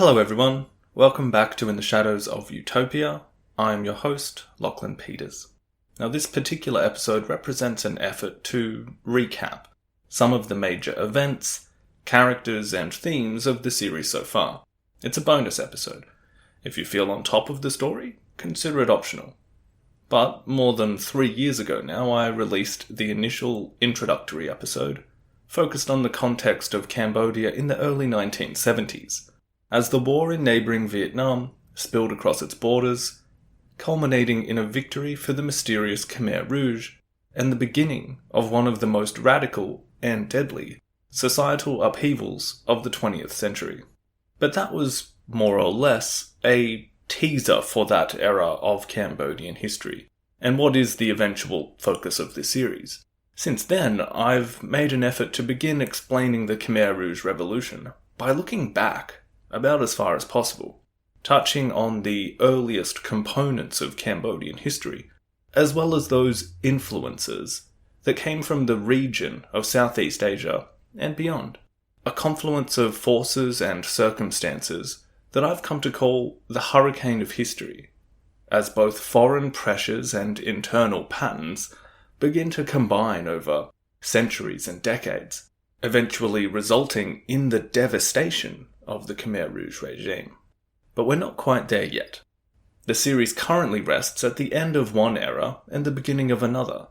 Hello everyone, welcome back to In the Shadows of Utopia. I am your host, Lachlan Peters. Now this particular episode represents an effort to recap some of the major events, characters and themes of the series so far. It's a bonus episode. If you feel on top of the story, consider it optional. But more than 3 years ago now, I released the initial introductory episode, focused on the context of Cambodia in the early 1970s, as the war in neighbouring Vietnam spilled across its borders, culminating in a victory for the mysterious Khmer Rouge and the beginning of one of the most radical and deadly societal upheavals of the 20th century. But that was more or less a teaser for that era of Cambodian history, and what is the eventual focus of this series. Since then, I've made an effort to begin explaining the Khmer Rouge Revolution by looking back about as far as possible, touching on the earliest components of Cambodian history, as well as those influences that came from the region of Southeast Asia and beyond. A confluence of forces and circumstances that I've come to call the hurricane of history, as both foreign pressures and internal patterns begin to combine over centuries and decades, eventually resulting in the devastation of the Khmer Rouge regime. But we're not quite there yet. The series currently rests at the end of one era and the beginning of another,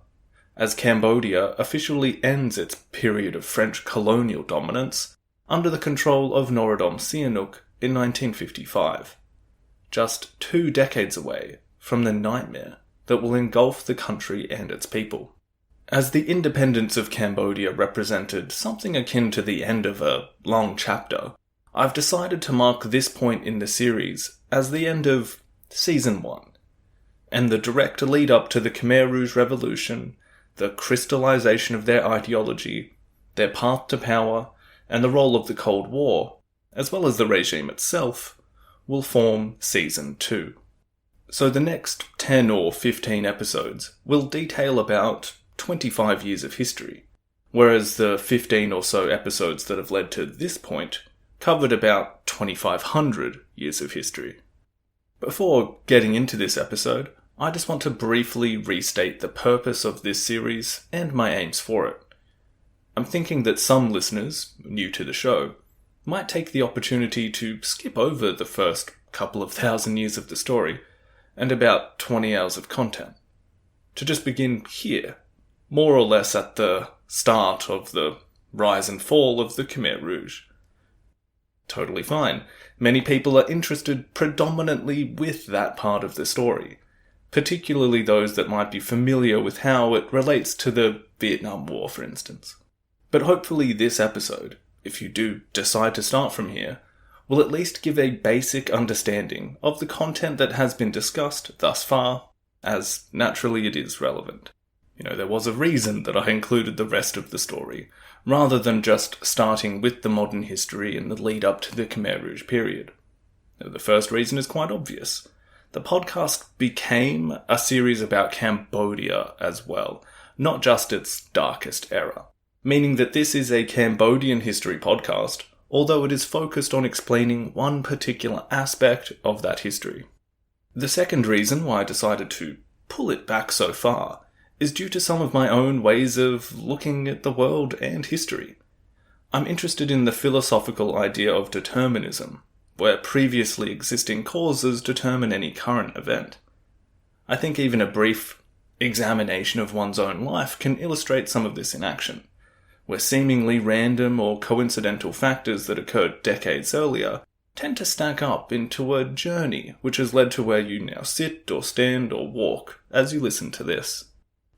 as Cambodia officially ends its period of French colonial dominance under the control of Norodom Sihanouk in 1955, just 2 decades away from the nightmare that will engulf the country and its people. As the independence of Cambodia represented something akin to the end of a long chapter, I've decided to mark this point in the series as the end of Season 1, and the direct lead-up to the Khmer Rouge Revolution, the crystallization of their ideology, their path to power, and the role of the Cold War, as well as the regime itself, will form Season 2. So the next 10 or 15 episodes will detail about 25 years of history, whereas the 15 or so episodes that have led to this point covered about 2,500 years of history. Before getting into this episode, I just want to briefly restate the purpose of this series and my aims for it. I'm thinking that some listeners, new to the show, might take the opportunity to skip over the first couple of 1,000 years of the story and about 20 hours of content, to just begin here, more or less at the start of the rise and fall of the Khmer Rouge. Totally fine. Many people are interested predominantly with that part of the story, particularly those that might be familiar with how it relates to the Vietnam War, for instance. But hopefully this episode, if you do decide to start from here, will at least give a basic understanding of the content that has been discussed thus far, as naturally it is relevant. There was a reason that I included the rest of the story, rather than just starting with the modern history and the lead up to the Khmer Rouge period. The first reason is quite obvious. The podcast became a series about Cambodia as well, not just its darkest era, meaning that this is a Cambodian history podcast, although it is focused on explaining one particular aspect of that history. The second reason why I decided to pull it back so far is due to some of my own ways of looking at the world and history. I'm interested in the philosophical idea of determinism, where previously existing causes determine any current event. I think even a brief examination of one's own life can illustrate some of this in action, where seemingly random or coincidental factors that occurred decades earlier tend to stack up into a journey which has led to where you now sit or stand or walk as you listen to this.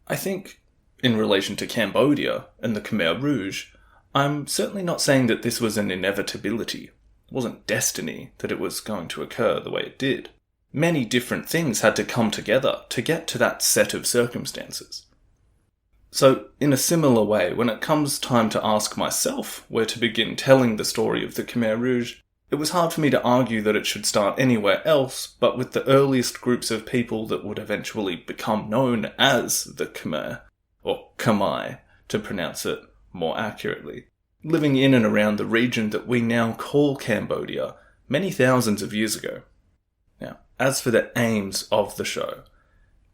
I think, in relation to Cambodia and the Khmer Rouge, I'm certainly not saying that this was an inevitability. It wasn't destiny that it was going to occur the way it did. Many different things had to come together to get to that set of circumstances. So, in a similar way, when it comes time to ask myself where to begin telling the story of the Khmer Rouge, it was hard for me to argue that it should start anywhere else but with the earliest groups of people that would eventually become known as the Khmer, or Khmer, to pronounce it more accurately, living in and around the region that we now call Cambodia many thousands of years ago. Now, as for the aims of the show,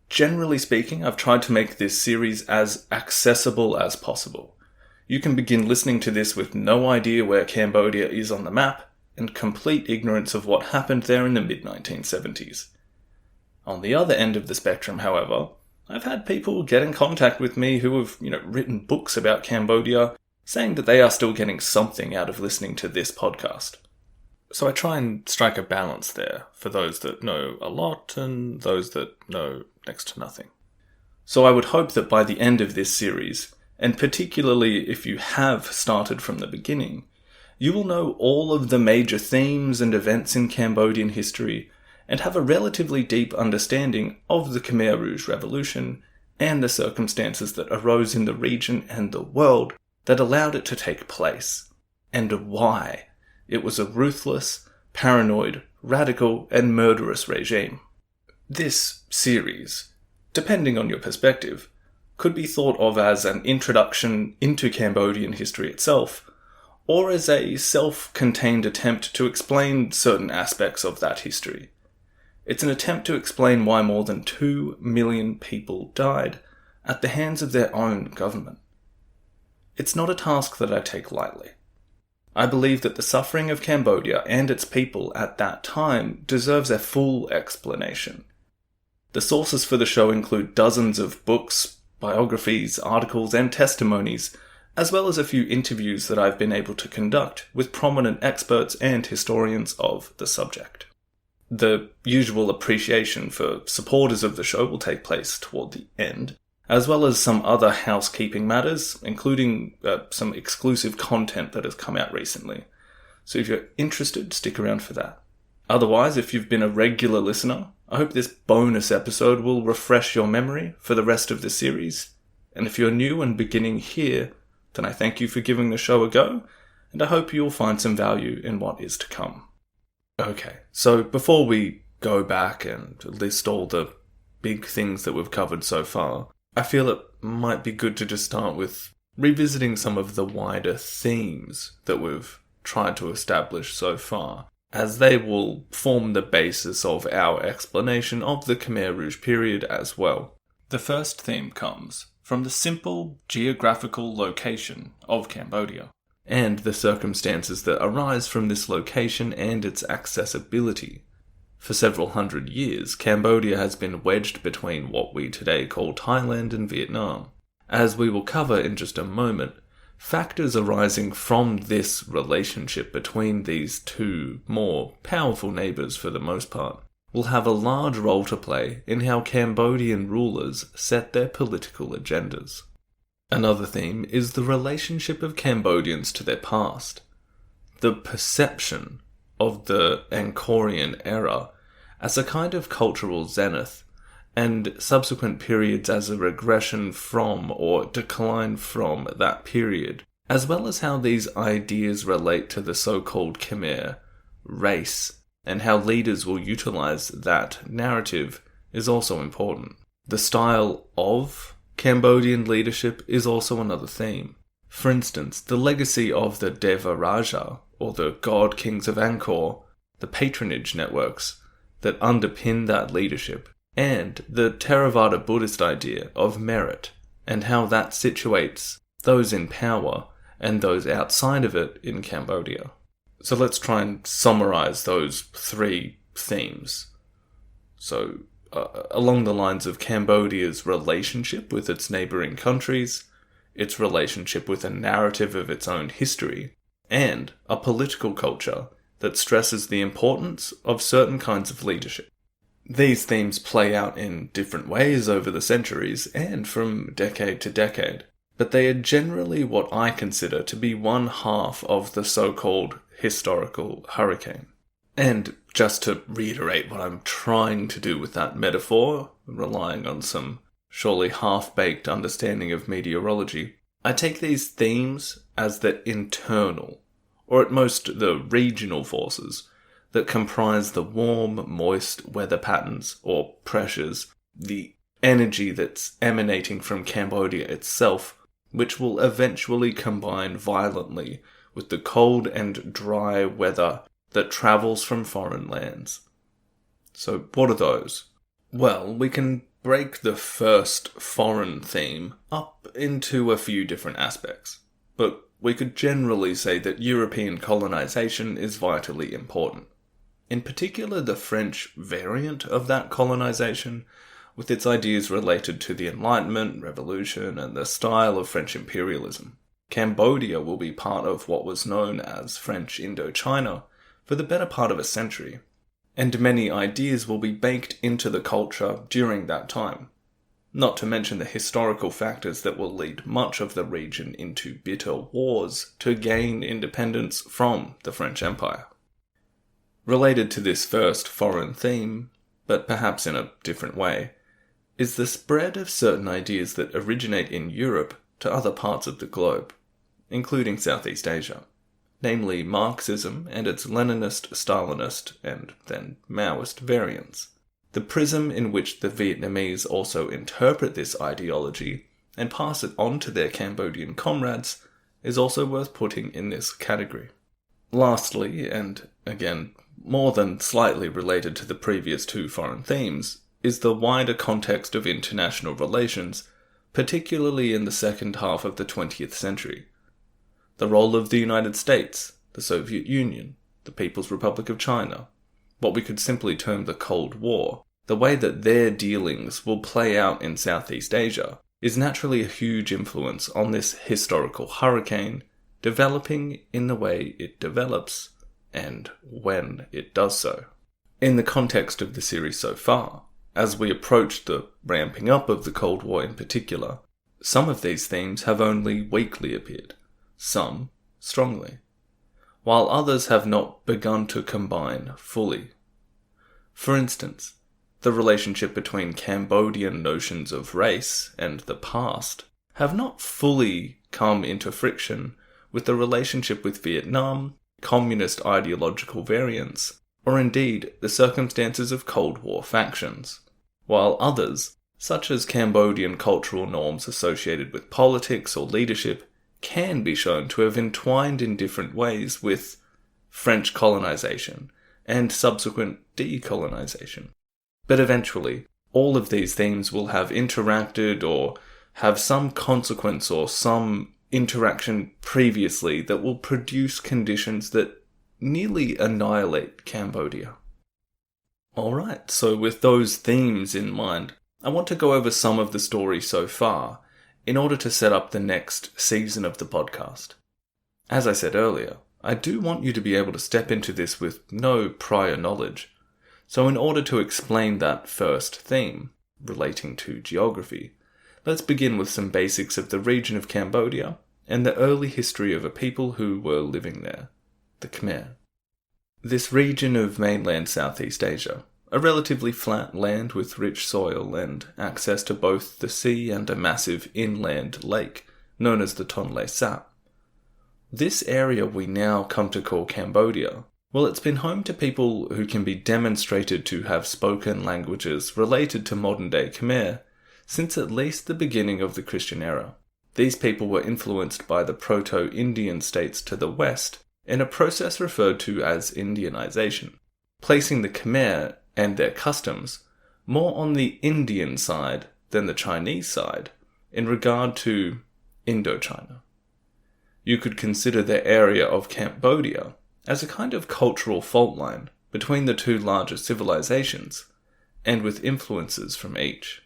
generally speaking, I've tried to make this series as accessible as possible. You can begin listening to this with no idea where Cambodia is on the map, and complete ignorance of what happened there in the mid-1970s. On the other end of the spectrum, however, I've had people get in contact with me who have, written books about Cambodia, saying that they are still getting something out of listening to this podcast. So I try and strike a balance there for those that know a lot and those that know next to nothing. So I would hope that by the end of this series, and particularly if you have started from the beginning, you will know all of the major themes and events in Cambodian history and have a relatively deep understanding of the Khmer Rouge Revolution and the circumstances that arose in the region and the world that allowed it to take place, and why it was a ruthless, paranoid, radical, and murderous regime. This series, depending on your perspective, could be thought of as an introduction into Cambodian history itself, or as a self-contained attempt to explain certain aspects of that history. It's an attempt to explain why more than 2 million people died at the hands of their own government. It's not a task that I take lightly. I believe that the suffering of Cambodia and its people at that time deserves a full explanation. The sources for the show include dozens of books, biographies, articles, and testimonies, as well as a few interviews that I've been able to conduct with prominent experts and historians of the subject. The usual appreciation for supporters of the show will take place toward the end, as well as some other housekeeping matters, including some exclusive content that has come out recently. So if you're interested, stick around for that. Otherwise, if you've been a regular listener, I hope this bonus episode will refresh your memory for the rest of the series. And if you're new and beginning here, then I thank you for giving the show a go, and I hope you'll find some value in what is to come. Okay, so before we go back and list all the big things that we've covered so far, I feel it might be good to just start with revisiting some of the wider themes that we've tried to establish so far, as they will form the basis of our explanation of the Khmer Rouge period as well. The first theme comes from the simple geographical location of Cambodia, and the circumstances that arise from this location and its accessibility. For several hundred years, Cambodia has been wedged between what we today call Thailand and Vietnam. As we will cover in just a moment, factors arising from this relationship between these two more powerful neighbours for the most part will have a large role to play in how Cambodian rulers set their political agendas. Another theme is the relationship of Cambodians to their past. The perception of the Angkorian era as a kind of cultural zenith, and subsequent periods as a regression from or decline from that period, as well as how these ideas relate to the so-called Khmer race, and how leaders will utilize that narrative is also important. The style of Cambodian leadership is also another theme. For instance, the legacy of the Deva Raja, or the God Kings of Angkor, the patronage networks that underpin that leadership, and the Theravada Buddhist idea of merit, and how that situates those in power and those outside of it in Cambodia. So let's try and summarize those three themes. So, along the lines of Cambodia's relationship with its neighbouring countries, its relationship with a narrative of its own history, and a political culture that stresses the importance of certain kinds of leadership. These themes play out in different ways over the centuries and from decade to decade, but they are generally what I consider to be one half of the so-called historical hurricane. And just to reiterate what I'm trying to do with that metaphor, relying on some surely half-baked understanding of meteorology, I take these themes as the internal, or at most the regional forces, that comprise the warm, moist weather patterns or pressures, the energy that's emanating from Cambodia itself, which will eventually combine violently with the cold and dry weather that travels from foreign lands. So what are those? Well, we can break the first foreign theme up into a few different aspects, but we could generally say that European colonization is vitally important. In particular, the French variant of that colonization, with its ideas related to the Enlightenment, Revolution, and the style of French imperialism. Cambodia will be part of what was known as French Indochina for the better part of a century, and many ideas will be baked into the culture during that time, not to mention the historical factors that will lead much of the region into bitter wars to gain independence from the French Empire. Related to this first foreign theme, but perhaps in a different way, is the spread of certain ideas that originate in Europe to other parts of the globe, including Southeast Asia, namely Marxism and its Leninist, Stalinist, and then Maoist variants. The prism in which the Vietnamese also interpret this ideology and pass it on to their Cambodian comrades is also worth putting in this category. Lastly, and again, more than slightly related to the previous two foreign themes, is the wider context of international relations, particularly in the second half of the 20th century. The role of the United States, the Soviet Union, the People's Republic of China, what we could simply term the Cold War, the way that their dealings will play out in Southeast Asia, is naturally a huge influence on this historical hurricane, developing in the way it develops, and when it does so. In the context of the series so far, as we approach the ramping up of the Cold War in particular, some of these themes have only weakly appeared, some strongly, while others have not begun to combine fully. For instance, the relationship between Cambodian notions of race and the past have not fully come into friction with the relationship with Vietnam, communist ideological variants, or indeed the circumstances of Cold War factions, while others, such as Cambodian cultural norms associated with politics or leadership, can be shown to have entwined in different ways with French colonization and subsequent decolonization. But eventually, all of these themes will have interacted or have some consequence or some interaction previously that will produce conditions that nearly annihilate Cambodia. Alright, so with those themes in mind, I want to go over some of the story so far in order to set up the next season of the podcast. As I said earlier, I do want you to be able to step into this with no prior knowledge. So in order to explain that first theme, relating to geography, let's begin with some basics of the region of Cambodia and the early history of a people who were living there, the Khmer. This region of mainland Southeast Asia, a relatively flat land with rich soil and access to both the sea and a massive inland lake known as the Tonle Sap. This area we now come to call Cambodia, well, it's been home to people who can be demonstrated to have spoken languages related to modern-day Khmer since at least the beginning of the Christian era. These people were influenced by the Proto-Indian states to the west in a process referred to as Indianization, placing the Khmer and their customs more on the Indian side than the Chinese side in regard to Indochina. You could consider the area of Cambodia as a kind of cultural fault line between the two larger civilizations, and with influences from each.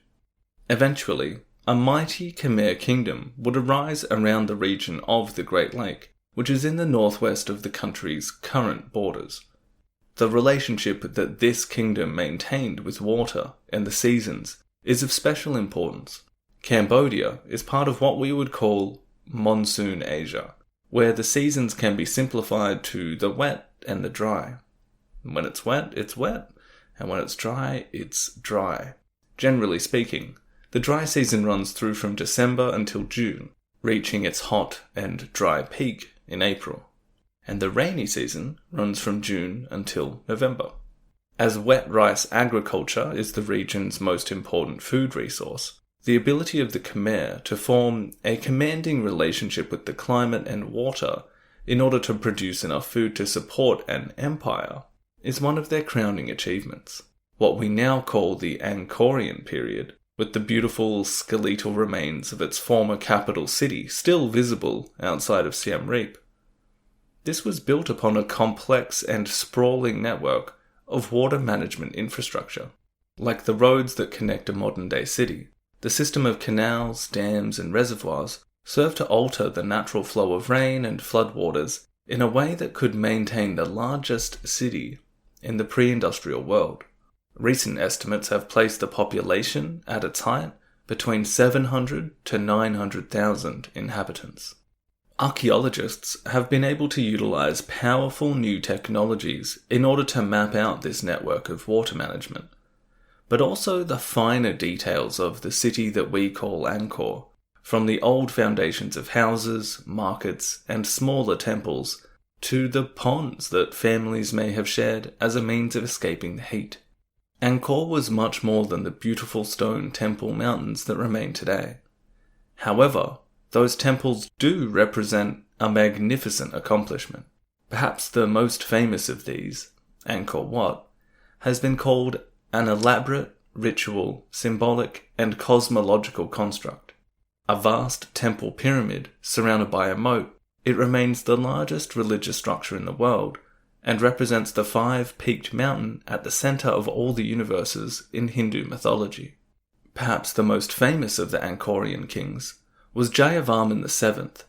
Eventually, a mighty Khmer kingdom would arise around the region of the Great Lake, which is in the northwest of the country's current borders. The relationship that this kingdom maintained with water and the seasons is of special importance. Cambodia is part of what we would call Monsoon Asia, where the seasons can be simplified to the wet and the dry. When it's wet, and when it's dry, it's dry. Generally speaking, the dry season runs through from December until June, reaching its hot and dry peak in April, and the rainy season runs from June until November. As wet rice agriculture is the region's most important food resource, the ability of the Khmer to form a commanding relationship with the climate and water in order to produce enough food to support an empire, is one of their crowning achievements. What we now call the Angkorian period, with the beautiful skeletal remains of its former capital city still visible outside of Siem Reap. This was built upon a complex and sprawling network of water management infrastructure. Like the roads that connect a modern-day city, the system of canals, dams, and reservoirs served to alter the natural flow of rain and floodwaters in a way that could maintain the largest city in the pre-industrial world. Recent estimates have placed the population at its height between 700 to 900,000 inhabitants. Archaeologists have been able to utilize powerful new technologies in order to map out this network of water management, but also the finer details of the city that we call Angkor, from the old foundations of houses, markets, and smaller temples, to the ponds that families may have shared as a means of escaping the heat. Angkor was much more than the beautiful stone temple mountains that remain today. However, those temples do represent a magnificent accomplishment. Perhaps the most famous of these, Angkor Wat, has been called an elaborate, ritual, symbolic, and cosmological construct. A vast temple pyramid surrounded by a moat, it remains the largest religious structure in the world and represents the 5-peaked mountain at the center of all the universes in Hindu mythology. Perhaps the most famous of the Angkorian kings was Jayavarman VII,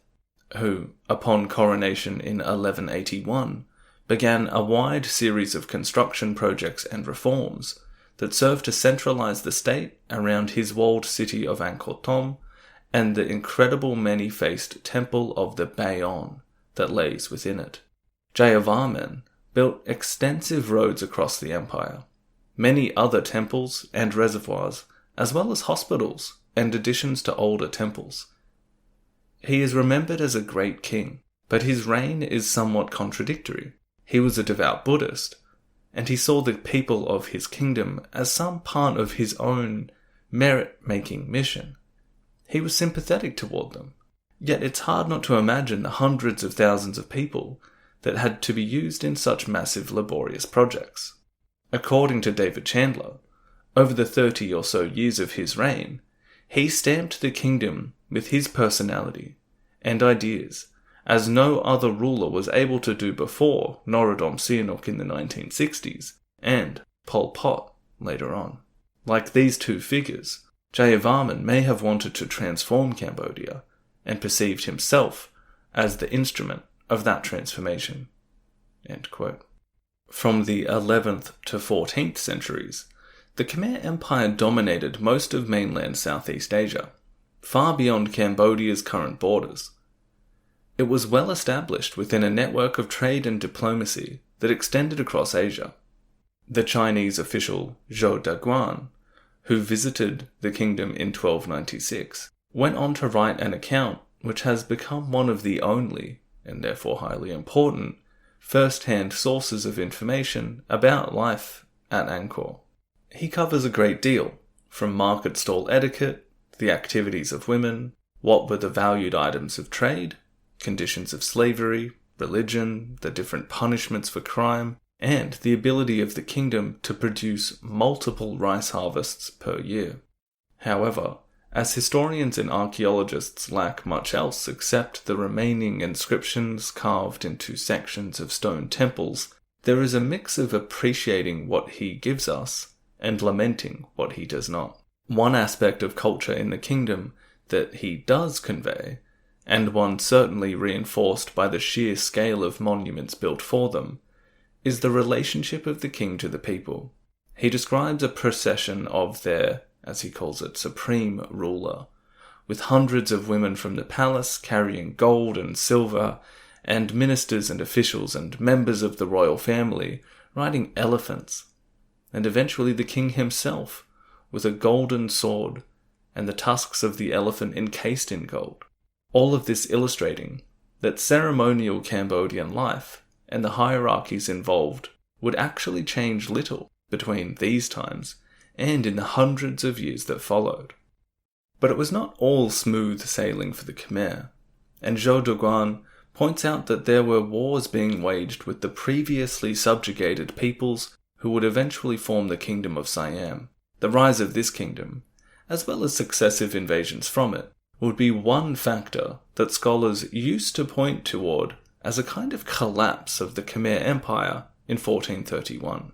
who, upon coronation in 1181, began a wide series of construction projects and reforms that served to centralize the state around his walled city of Angkor Thom and the incredible many-faced temple of the Bayon that lays within it. Jayavarman built extensive roads across the empire, many other temples and reservoirs, as well as hospitals and additions to older temples. He is remembered as a great king, but his reign is somewhat contradictory. He was a devout Buddhist, and he saw the people of his kingdom as some part of his own merit-making mission. He was sympathetic toward them, yet it's hard not to imagine the hundreds of thousands of people that had to be used in such massive laborious projects. According to David Chandler, over the 30 or so years of his reign, he stamped the kingdom with his personality and ideas, as no other ruler was able to do before Norodom Sihanouk in the 1960s, and Pol Pot later on. Like these two figures, Jayavarman may have wanted to transform Cambodia, and perceived himself as the instrument of that transformation." End quote. From the 11th to 14th centuries, the Khmer Empire dominated most of mainland Southeast Asia, far beyond Cambodia's current borders. It was well established within a network of trade and diplomacy that extended across Asia. The Chinese official Zhou Daguan, who visited the kingdom in 1296, went on to write an account which has become one of the only, and therefore highly important, first-hand sources of information about life at Angkor. He covers a great deal, from market stall etiquette, the activities of women, what were the valued items of trade, conditions of slavery, religion, the different punishments for crime, and the ability of the kingdom to produce multiple rice harvests per year. However, as historians and archaeologists lack much else except the remaining inscriptions carved into sections of stone temples, there is a mix of appreciating what he gives us and lamenting what he does not. One aspect of culture in the kingdom that he does convey, and one certainly reinforced by the sheer scale of monuments built for them, is the relationship of the king to the people. He describes a procession of their, as he calls it, supreme ruler, with hundreds of women from the palace carrying gold and silver, and ministers and officials and members of the royal family riding elephants, and eventually the king himself, with a golden sword, and the tusks of the elephant encased in gold. All of this illustrating that ceremonial Cambodian life and the hierarchies involved would actually change little between these times and in the hundreds of years that followed. But it was not all smooth sailing for the Khmer, and Zhou Daguan points out that there were wars being waged with the previously subjugated peoples who would eventually form the Kingdom of Siam. The rise of this kingdom, as well as successive invasions from it, would be one factor that scholars used to point toward as a kind of collapse of the Khmer Empire in 1431.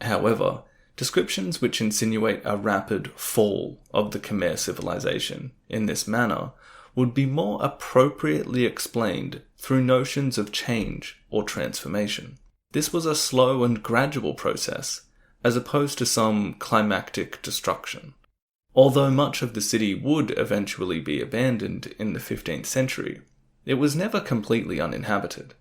However, descriptions which insinuate a rapid fall of the Khmer civilization in this manner would be more appropriately explained through notions of change or transformation. This was a slow and gradual process, as opposed to some climactic destruction. Although much of the city would eventually be abandoned in the 15th century, it was never completely uninhabited.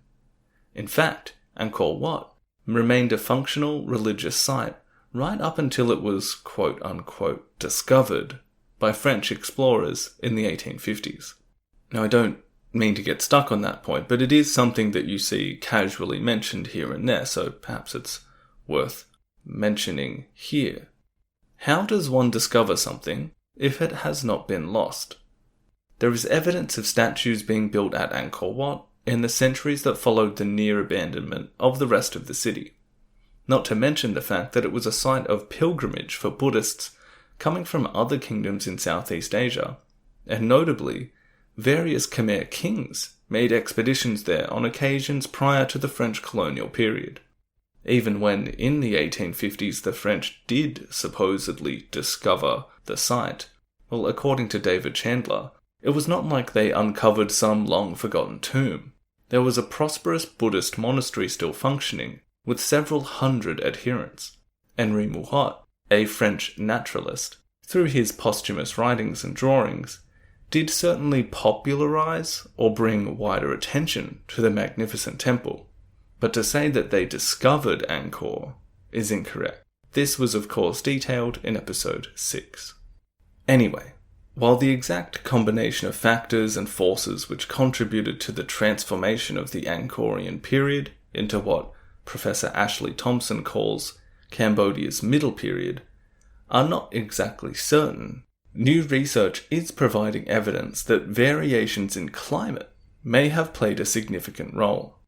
In fact, Angkor Wat remained a functional religious site right up until it was quote-unquote discovered by French explorers in the 1850s. Now, I don't mean to get stuck on that point, but it is something that you see casually mentioned here and there, so perhaps it's worth mentioning here. How does one discover something if it has not been lost? There is evidence of statues being built at Angkor Wat in the centuries that followed the near abandonment of the rest of the city. Not to mention the fact that it was a site of pilgrimage for Buddhists coming from other kingdoms in Southeast Asia, and notably, various Khmer kings made expeditions there on occasions prior to the French colonial period. Even when, in the 1850s, the French did supposedly discover the site, well, according to David Chandler, it was not like they uncovered some long-forgotten tomb. There was a prosperous Buddhist monastery still functioning, with several hundred adherents. Henri Mouhot, a French naturalist, through his posthumous writings and drawings, did certainly popularize or bring wider attention to the magnificent temple. But to say that they discovered Angkor is incorrect. This was of course detailed in episode 6. Anyway, while the exact combination of factors and forces which contributed to the transformation of the Angkorian period into what Professor Ashley Thompson calls Cambodia's middle period are not exactly certain, new research is providing evidence that variations in climate may have played a significant role.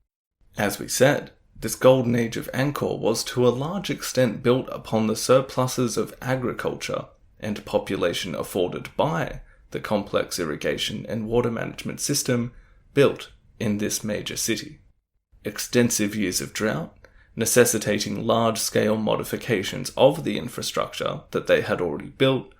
As we said, this golden age of Angkor was to a large extent built upon the surpluses of agriculture and population afforded by the complex irrigation and water management system built in this major city. Extensive years of drought, necessitating large-scale modifications of the infrastructure that they had already built,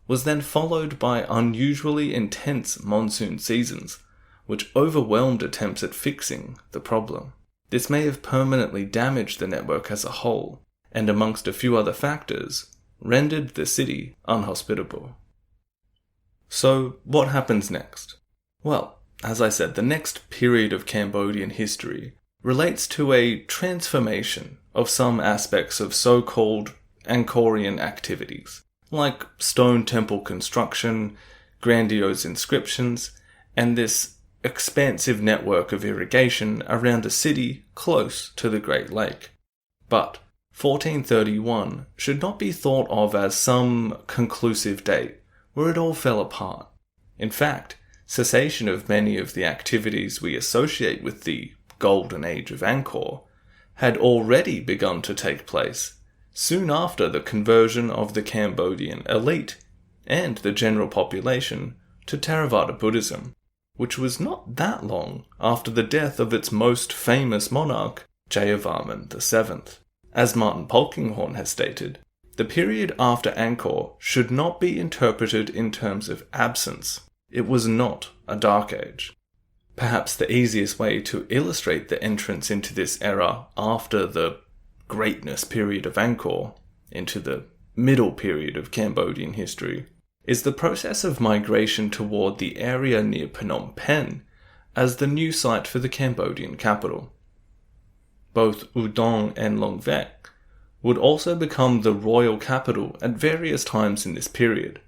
was then followed by unusually intense monsoon seasons, which overwhelmed attempts at fixing the problem. This may have permanently damaged the network as a whole, and amongst a few other factors, rendered the city unhospitable. So, what happens next? Well, as I said, the next period of Cambodian history relates to a transformation of some aspects of so-called Angkorian activities, like stone temple construction, grandiose inscriptions, and this expansive network of irrigation around a city close to the Great Lake. But 1431 should not be thought of as some conclusive date where it all fell apart. In fact, cessation of many of the activities we associate with the Golden Age of Angkor had already begun to take place soon after the conversion of the Cambodian elite and the general population to Theravada Buddhism, which was not that long after the death of its most famous monarch, Jayavarman VII. As Martin Polkinghorne has stated, the period after Angkor should not be interpreted in terms of absence. It was not a dark age. Perhaps the easiest way to illustrate the entrance into this era after the greatness period of Angkor into the middle period of Cambodian history is the process of migration toward the area near Phnom Penh as the new site for the Cambodian capital. Both Udon and Long Vec would also become the royal capital at various times in this period,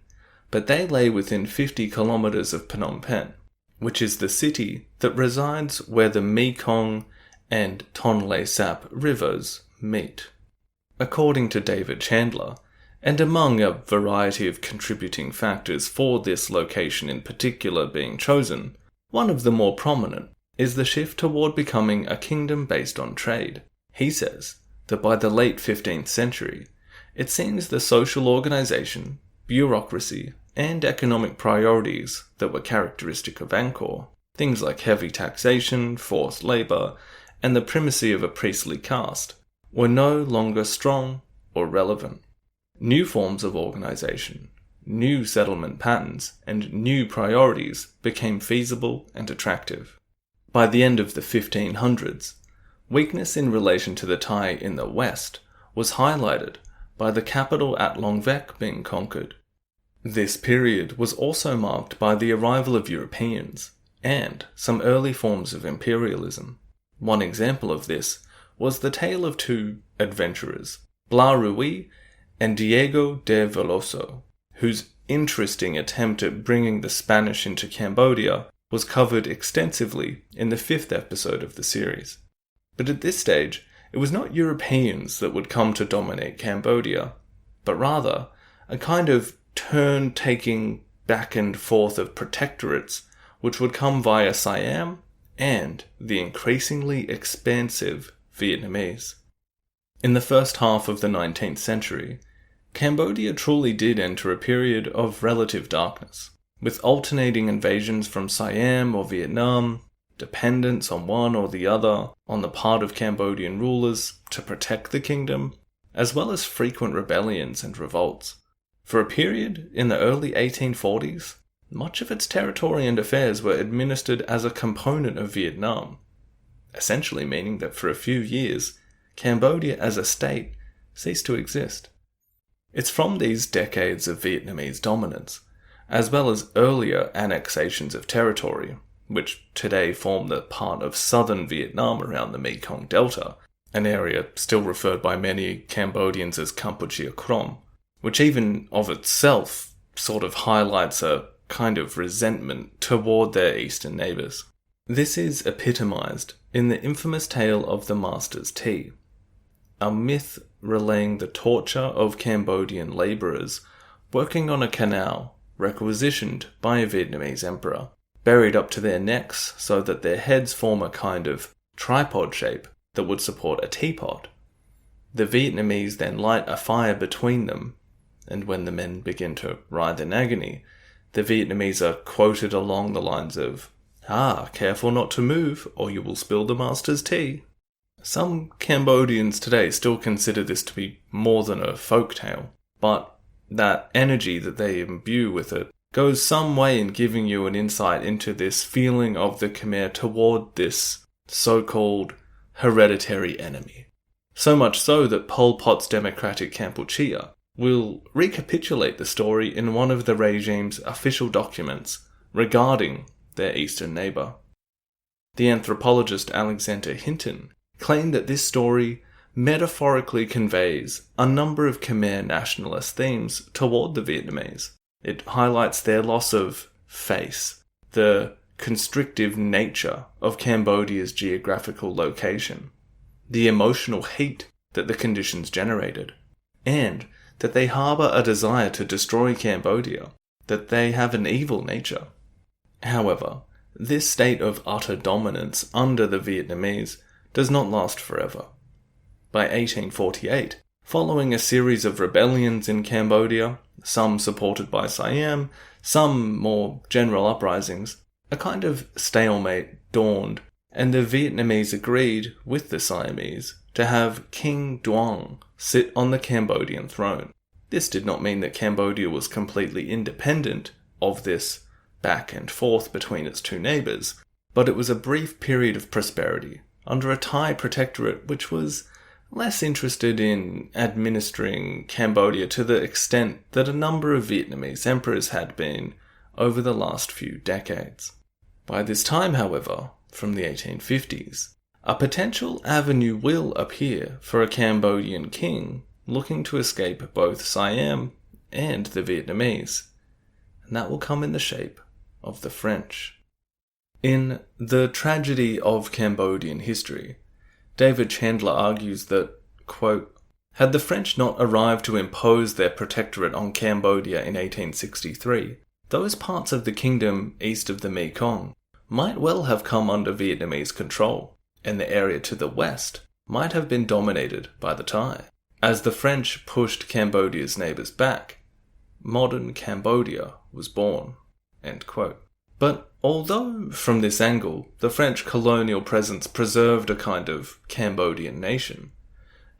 but they lay within 50 kilometers of Phnom Penh, which is the city that resides where the Mekong and Tonle Sap rivers meet. According to David Chandler, and among a variety of contributing factors for this location in particular being chosen, one of the more prominent is the shift toward becoming a kingdom based on trade. He says that by the late 15th century, it seems the social organization, bureaucracy, and economic priorities that were characteristic of Angkor, things like heavy taxation, forced labor, and the primacy of a priestly caste, were no longer strong or relevant. New forms of organization, new settlement patterns, and new priorities became feasible and attractive. By the end of the 1500s, weakness in relation to the Thai in the west was highlighted by the capital at Longvek being conquered. This period was also marked by the arrival of Europeans and some early forms of imperialism. One example of this was the tale of two adventurers, Blas Ruy and Diego de Veloso, whose interesting attempt at bringing the Spanish into Cambodia was covered extensively in the 5th episode of the series. But at this stage, it was not Europeans that would come to dominate Cambodia, but rather a kind of turn-taking back and forth of protectorates which would come via Siam and the increasingly expansive Vietnamese. In the first half of the 19th century, Cambodia truly did enter a period of relative darkness, with alternating invasions from Siam or Vietnam, dependence on one or the other on the part of Cambodian rulers to protect the kingdom, as well as frequent rebellions and revolts. For a period in the early 1840s, much of its territory and affairs were administered as a component of Vietnam, essentially meaning that for a few years, Cambodia as a state ceased to exist. It's from these decades of Vietnamese dominance, as well as earlier annexations of territory, which today form the part of southern Vietnam around the Mekong Delta, an area still referred by many Cambodians as Kampuchea Krom, which even of itself sort of highlights a kind of resentment toward their eastern neighbours. This is epitomized in the infamous tale of the Master's Tea, a myth relaying the torture of Cambodian labourers working on a canal requisitioned by a Vietnamese emperor, buried up to their necks so that their heads form a kind of tripod shape that would support a teapot. The Vietnamese then light a fire between them, and when the men begin to writhe in agony, the Vietnamese are quoted along the lines of, careful not to move, or you will spill the master's tea." Some Cambodians today still consider this to be more than a folktale, but that energy that they imbue with it goes some way in giving you an insight into this feeling of the Khmer toward this so-called hereditary enemy. So much so that Pol Pot's democratic Kampuchea will recapitulate the story in one of the regime's official documents regarding their eastern neighbour. The anthropologist Alexander Hinton claimed that this story metaphorically conveys a number of Khmer nationalist themes toward the Vietnamese. It highlights their loss of face, the constrictive nature of Cambodia's geographical location, the emotional heat that the conditions generated, and that they harbour a desire to destroy Cambodia, that they have an evil nature. However, this state of utter dominance under the Vietnamese does not last forever. By 1848, following a series of rebellions in Cambodia, some supported by Siam, some more general uprisings, a kind of stalemate dawned, and the Vietnamese agreed with the Siamese to have King Duong sit on the Cambodian throne. This did not mean that Cambodia was completely independent of this back and forth between its two neighbours, but it was a brief period of prosperity under a Thai protectorate which was less interested in administering Cambodia to the extent that a number of Vietnamese emperors had been over the last few decades. By this time, however, from the 1850s, a potential avenue will appear for a Cambodian king looking to escape both Siam and the Vietnamese, and that will come in the shape of the French. In The Tragedy of Cambodian History, David Chandler argues that, quote, "Had the French not arrived to impose their protectorate on Cambodia in 1863, those parts of the kingdom east of the Mekong might well have come under Vietnamese control, and the area to the west might have been dominated by the Thai. As the French pushed Cambodia's neighbours back, modern Cambodia was born. End quote. But although, from this angle, the French colonial presence preserved a kind of Cambodian nation,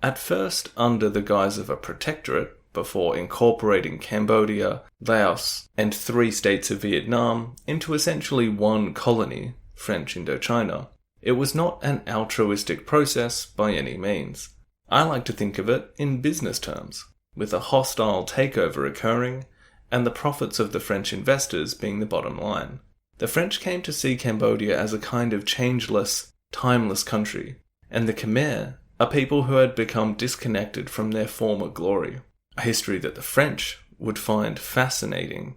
at first under the guise of a protectorate, before incorporating Cambodia, Laos, and 3 states of Vietnam into essentially one colony, French Indochina, it was not an altruistic process by any means. I like to think of it in business terms, with a hostile takeover occurring, and the profits of the French investors being the bottom line. The French came to see Cambodia as a kind of changeless, timeless country, and the Khmer, a people who had become disconnected from their former glory, a history that the French would find fascinating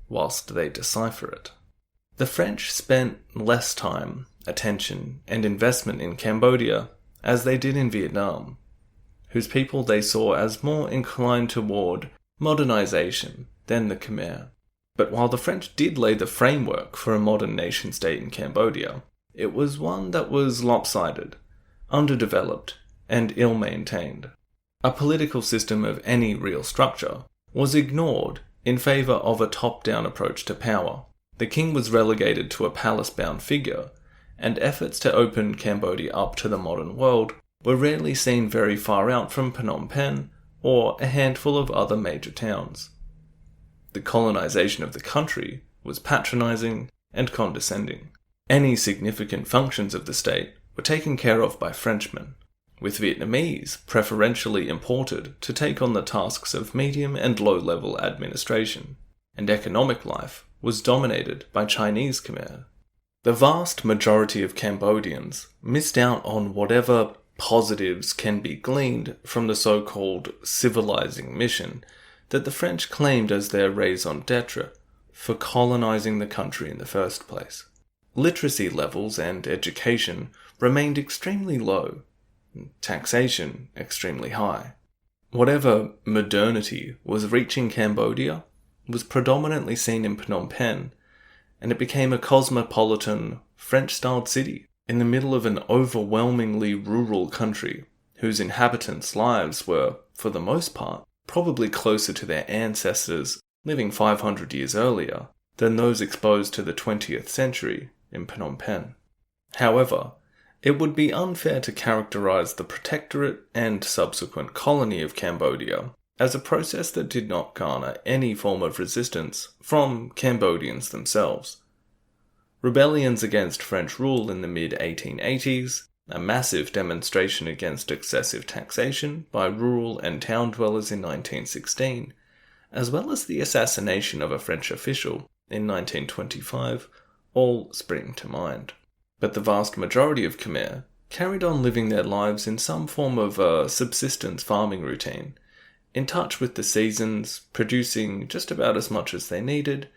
whilst they decipher it. The French spent less time, attention, and investment in Cambodia as they did in Vietnam, whose people they saw as more inclined toward modernization than the Khmer. But while the French did lay the framework for a modern nation-state in Cambodia, it was one that was lopsided, underdeveloped, and ill-maintained. A political system of any real structure was ignored in favour of a top-down approach to power. The king was relegated to a palace-bound figure, and efforts to open Cambodia up to the modern world were rarely seen very far out from Phnom Penh or a handful of other major towns. The colonization of the country was patronising and condescending. Any significant functions of the state were taken care of by Frenchmen, with Vietnamese preferentially imported to take on the tasks of medium and low-level administration, and economic life was dominated by Chinese Khmer. The vast majority of Cambodians missed out on whatever positives can be gleaned from the so-called civilizing mission that the French claimed as their raison d'etre for colonizing the country in the first place. Literacy levels and education remained extremely low, taxation extremely high. Whatever modernity was reaching Cambodia was predominantly seen in Phnom Penh, and it became a cosmopolitan, French-styled city in the middle of an overwhelmingly rural country whose inhabitants' lives were, for the most part, probably closer to their ancestors living 500 years earlier than those exposed to the 20th century in Phnom Penh. However, it would be unfair to characterize the protectorate and subsequent colony of Cambodia as a process that did not garner any form of resistance from Cambodians themselves. Rebellions against French rule in the mid-1880s, a massive demonstration against excessive taxation by rural and town dwellers in 1916, as well as the assassination of a French official in 1925, all spring to mind. But the vast majority of Khmer carried on living their lives in some form of a subsistence farming routine, in touch with the seasons, producing just about as much as they needed,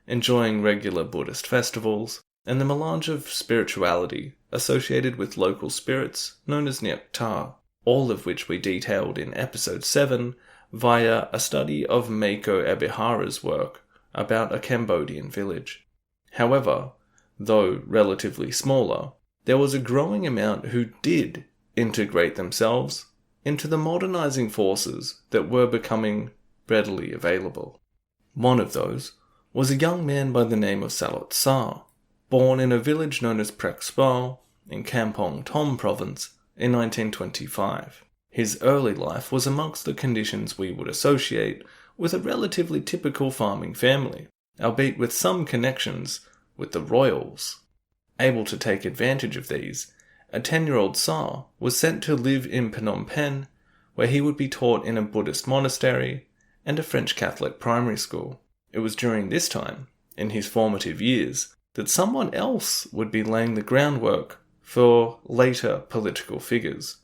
enjoying regular Buddhist festivals, and the melange of spirituality associated with local spirits known as Nyek Ta, all of which we detailed in episode 7 via a study of Mako Ebihara's work about a Cambodian village. However, though relatively smaller, there was a growing amount who did integrate themselves into the modernizing forces that were becoming readily available. One of those was a young man by the name of Salot Sa, born in a village known as Prek Spa in Kampong Tom province in 1925. His early life was amongst the conditions we would associate with a relatively typical farming family, albeit with some connections with the royals. Able to take advantage of these, a 10-year-old Sa was sent to live in Phnom Penh, where he would be taught in a Buddhist monastery and a French Catholic primary school. It was during this time, in his formative years, that someone else would be laying the groundwork for later political figures,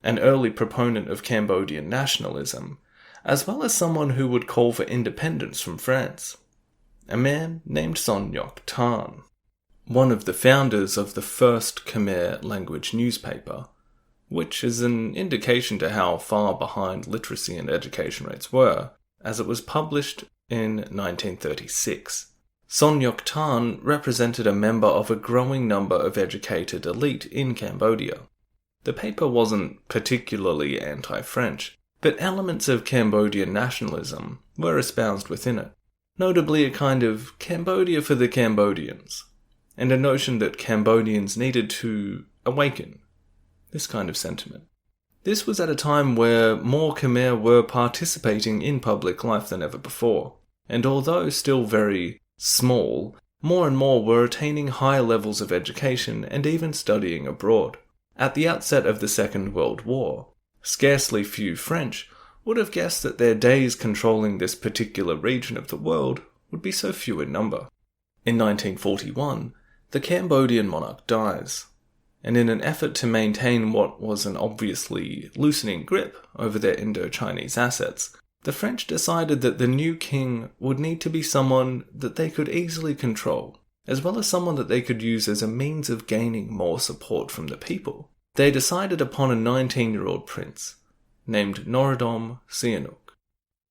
an early proponent of Cambodian nationalism, as well as someone who would call for independence from France, a man named Son Ngoc Tan. One of the founders of the first Khmer language newspaper, which is an indication to how far behind literacy and education rates were, as it was published in 1936. Son Ngoc-tan represented a member of a growing number of educated elite in Cambodia. The paper wasn't particularly anti-French, but elements of Cambodian nationalism were espoused within it, notably a kind of Cambodia for the Cambodians, and a notion that Cambodians needed to awaken, this kind of sentiment. This was at a time where more Khmer were participating in public life than ever before, and although still very small, more and more were attaining higher levels of education and even studying abroad. At the outset of the Second World War, scarcely few French would have guessed that their days controlling this particular region of the world would be so few in number. In 1941, the Cambodian monarch dies, and in an effort to maintain what was an obviously loosening grip over their Indo-Chinese assets, the French decided that the new king would need to be someone that they could easily control, as well as someone that they could use as a means of gaining more support from the people. They decided upon a 19-year-old prince, named Norodom Sihanouk.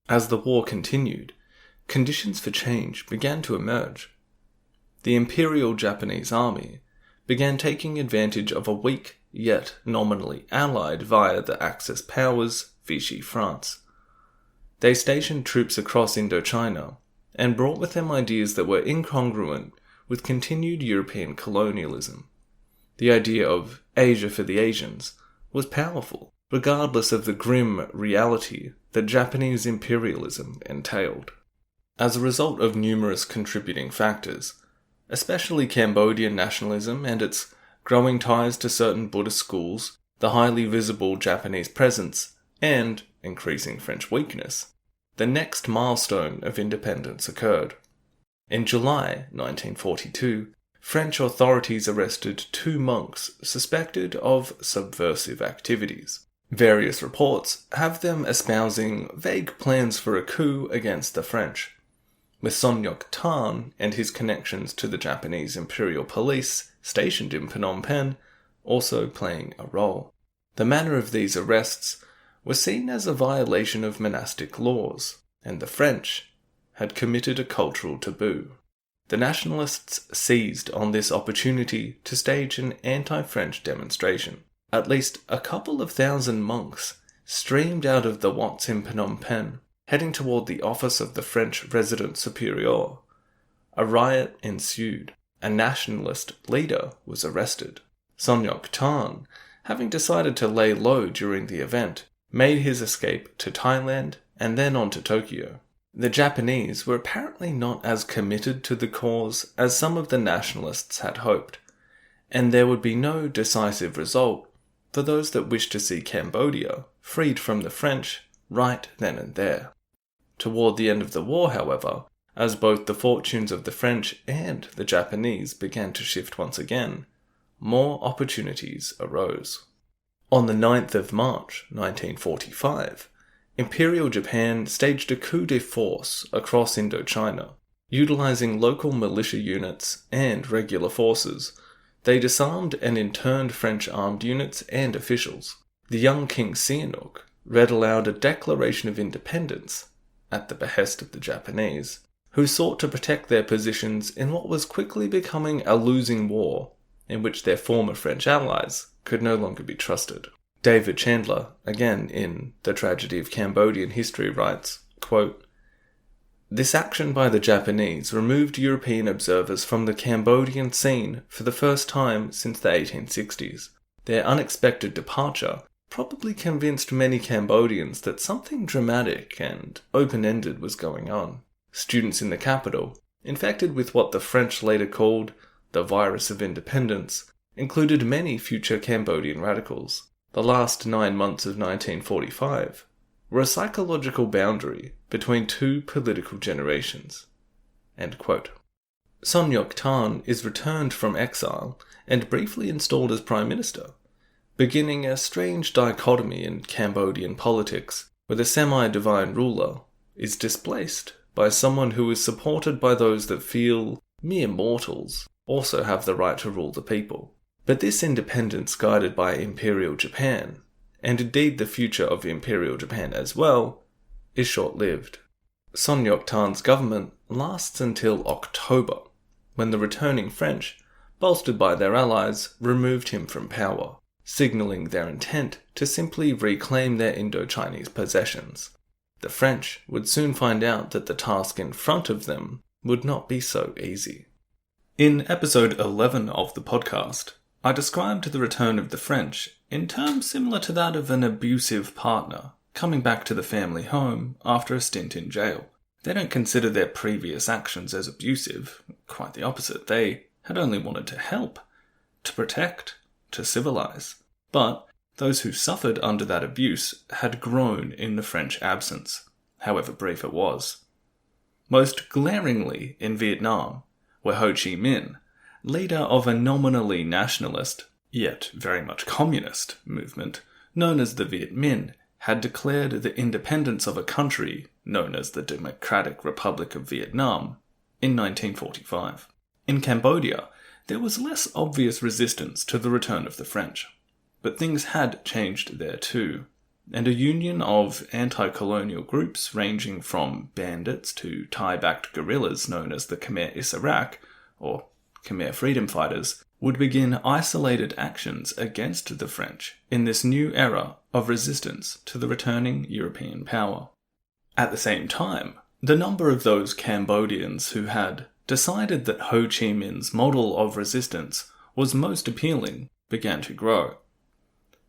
As the war continued, conditions for change began to emerge. The Imperial Japanese Army began taking advantage of a weak, yet nominally allied via the Axis powers, Vichy France. They stationed troops across Indochina and brought with them ideas that were incongruent with continued European colonialism. The idea of Asia for the Asians was powerful, regardless of the grim reality that Japanese imperialism entailed. As a result of numerous contributing factors, especially Cambodian nationalism and its growing ties to certain Buddhist schools, the highly visible Japanese presence, and increasing French weakness, the next milestone of independence occurred. In July 1942, French authorities arrested 2 monks suspected of subversive activities. Various reports have them espousing vague plans for a coup against the French, with Son Ngoc-tan and his connections to the Japanese Imperial Police stationed in Phnom Penh also playing a role. The manner of these arrests was seen as a violation of monastic laws, and the French had committed a cultural taboo. The nationalists seized on this opportunity to stage an anti-French demonstration. At least a couple of thousand monks streamed out of the Wats in Phnom Penh, heading toward the office of the French resident superior. A riot ensued. A nationalist leader was arrested. Son Ngoc-tan, having decided to lay low during the event, made his escape to Thailand and then on to Tokyo. The Japanese were apparently not as committed to the cause as some of the nationalists had hoped, and there would be no decisive result for those that wished to see Cambodia freed from the French right then and there. Toward the end of the war, however, as both the fortunes of the French and the Japanese began to shift once again, more opportunities arose. On the 9th of March 1945, Imperial Japan staged a coup de force across Indochina. Utilizing local militia units and regular forces, they disarmed and interned French armed units and officials. The young King Sihanouk read aloud a declaration of independence at the behest of the Japanese, who sought to protect their positions in what was quickly becoming a losing war in which their former French allies could no longer be trusted. David Chandler, again in The Tragedy of Cambodian History, writes, quote, "This action by the Japanese removed European observers from the Cambodian scene for the first time since the 1860s. Their unexpected departure probably convinced many Cambodians that something dramatic and open-ended was going on. Students in the capital, infected with what the French later called the virus of independence, included many future Cambodian radicals. The last 9 months of 1945 were a psychological boundary between 2 political generations." End quote. Son Ngoc-tan is returned from exile and briefly installed as Prime Minister, beginning a strange dichotomy in Cambodian politics, where the semi-divine ruler is displaced by someone who is supported by those that feel mere mortals also have the right to rule the people. But this independence guided by Imperial Japan, and indeed the future of Imperial Japan as well, is short-lived. Son Ngoc-Tan's government lasts until October, when the returning French, bolstered by their allies, removed him from power, signalling their intent to simply reclaim their Indo-Chinese possessions. The French would soon find out that the task in front of them would not be so easy. In episode 11 of the podcast, I described the return of the French in terms similar to that of an abusive partner coming back to the family home after a stint in jail. They don't consider their previous actions as abusive, quite the opposite. They had only wanted to help, to protect, to civilize. But those who suffered under that abuse had grown in the French absence, however brief it was. Most glaringly in Vietnam, where Ho Chi Minh, leader of a nominally nationalist, yet very much communist movement, known as the Viet Minh, had declared the independence of a country known as the Democratic Republic of Vietnam in 1945. In Cambodia, there was less obvious resistance to the return of the French, but things had changed there too, and a union of anti-colonial groups ranging from bandits to Thai-backed guerrillas known as the Khmer Rouge, or Khmer freedom fighters, would begin isolated actions against the French in this new era of resistance to the returning European power. At the same time, the number of those Cambodians who had decided that Ho Chi Minh's model of resistance was most appealing began to grow.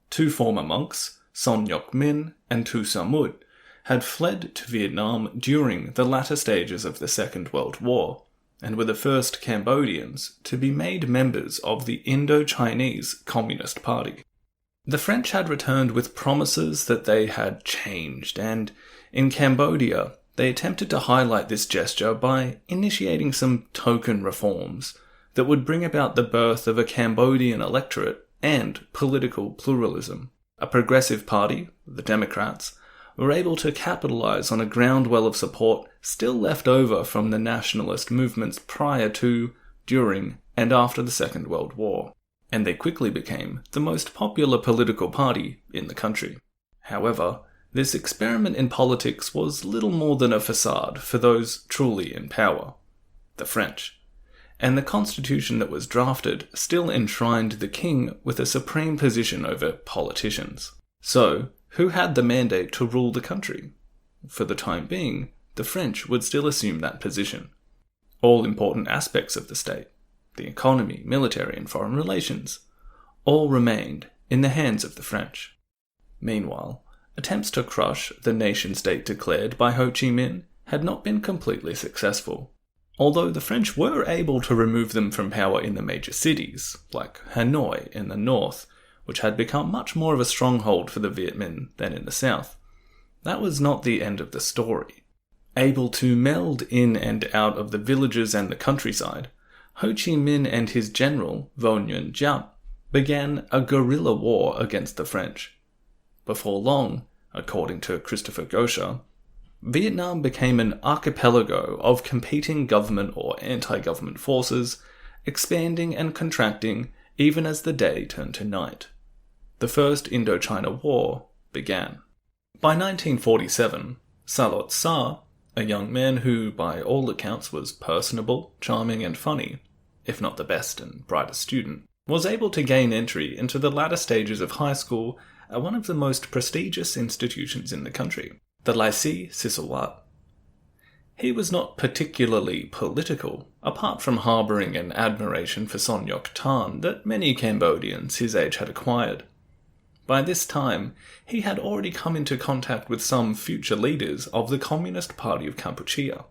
Two former monks, Son Ngoc Minh and Tu Samut, had fled to Vietnam during the latter stages of the Second World War, and were the first Cambodians to be made members of the Indo-Chinese Communist Party. The French had returned with promises that they had changed, and in Cambodia they attempted to highlight this gesture by initiating some token reforms that would bring about the birth of a Cambodian electorate and political pluralism. A progressive party, the Democrats, were able to capitalize on a groundwell of support still left over from the nationalist movements prior to, during, and after the Second World War, and they quickly became the most popular political party in the country. However, this experiment in politics was little more than a facade for those truly in power, the French, and the constitution that was drafted still enshrined the king with a supreme position over politicians. So, who had the mandate to rule the country? For the time being, the French would still assume that position. All important aspects of the state, the economy, military, and foreign relations, all remained in the hands of the French. Meanwhile, attempts to crush the nation-state declared by Ho Chi Minh had not been completely successful. Although the French were able to remove them from power in the major cities, like Hanoi in the north, which had become much more of a stronghold for the Viet Minh than in the south, that was not the end of the story. Able to meld in and out of the villages and the countryside, Ho Chi Minh and his general, Vo Nguyen Giap, began a guerrilla war against the French. Before long, according to Christopher Gosha, Vietnam became an archipelago of competing government or anti-government forces, expanding and contracting even as the day turned to night. The First Indochina War began. By 1947, Salot Sa, a young man who, by all accounts, was personable, charming, and funny, if not the best and brightest student, was able to gain entry into the latter stages of high school at one of the most prestigious institutions in the country, the Lycée Sisawat. He was not particularly political, apart from harbouring an admiration for Son Ngoc-Tan that many Cambodians his age had acquired. By this time, he had already come into contact with some future leaders of the Communist Party of Kampuchea,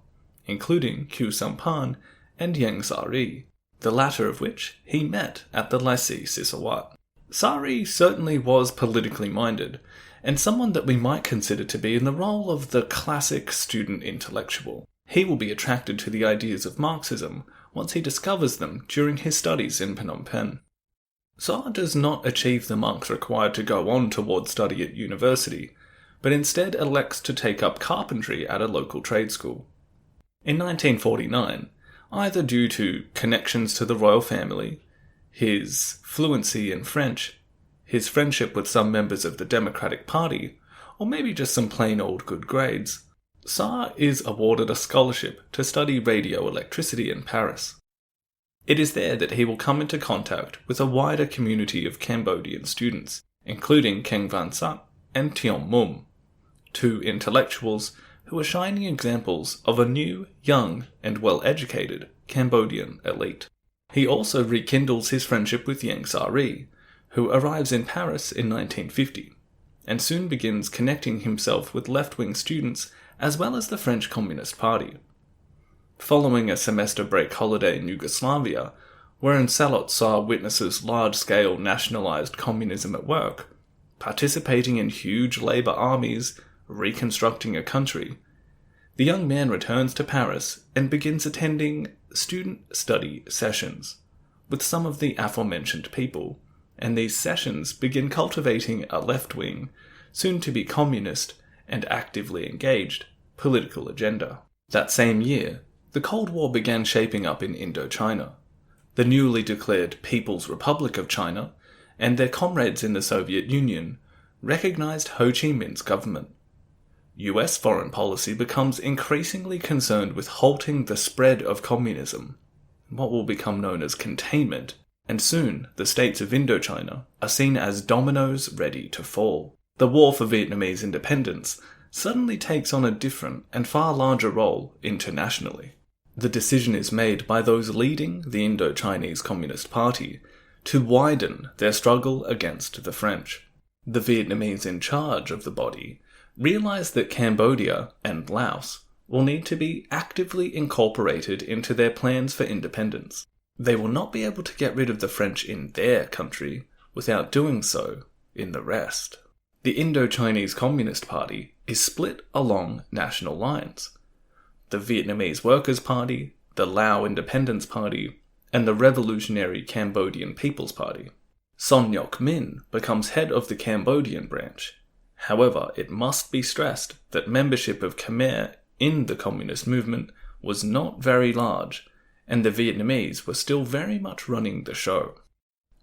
including Khieu Samphan and Ieng Sary, the latter of which he met at the Lycée Sisawat. Sary certainly was politically minded, and someone that we might consider to be in the role of the classic student intellectual. He will be attracted to the ideas of Marxism once he discovers them during his studies in Phnom Penh. Sa does not achieve the marks required to go on toward study at university, but instead elects to take up carpentry at a local trade school. In 1949, either due to connections to the royal family, his fluency in French, his friendship with some members of the Democratic Party, or maybe just some plain old good grades, Sa is awarded a scholarship to study radioelectricity in Paris. It is there that he will come into contact with a wider community of Cambodian students, including Keng Van Sat and Tiom Mum, two intellectuals who are shining examples of a new, young, and well-educated Cambodian elite. He also rekindles his friendship with Ieng Sari, who arrives in Paris in 1950, and soon begins connecting himself with left-wing students as well as the French Communist Party. Following a semester break holiday in Yugoslavia, wherein Salot Sa witnesses large-scale nationalized communism at work, participating in huge labor armies, reconstructing a country, the young man returns to Paris and begins attending student study sessions with some of the aforementioned people, and these sessions begin cultivating a left-wing, soon-to-be communist, and actively engaged political agenda. That same year, the Cold War began shaping up in Indochina. The newly declared People's Republic of China and their comrades in the Soviet Union recognized Ho Chi Minh's government. US foreign policy becomes increasingly concerned with halting the spread of communism, what will become known as containment, and soon the states of Indochina are seen as dominoes ready to fall. The war for Vietnamese independence suddenly takes on a different and far larger role internationally. The decision is made by those leading the Indo-Chinese Communist Party to widen their struggle against the French. The Vietnamese in charge of the body realize that Cambodia and Laos will need to be actively incorporated into their plans for independence. They will not be able to get rid of the French in their country without doing so in the rest. The Indo-Chinese Communist Party is split along national lines. The Vietnamese Workers' Party, the Lao Independence Party, and the Revolutionary Cambodian People's Party. Son Ngoc Min becomes head of the Cambodian branch. However, it must be stressed that membership of Khmer in the communist movement was not very large, and the Vietnamese were still very much running the show.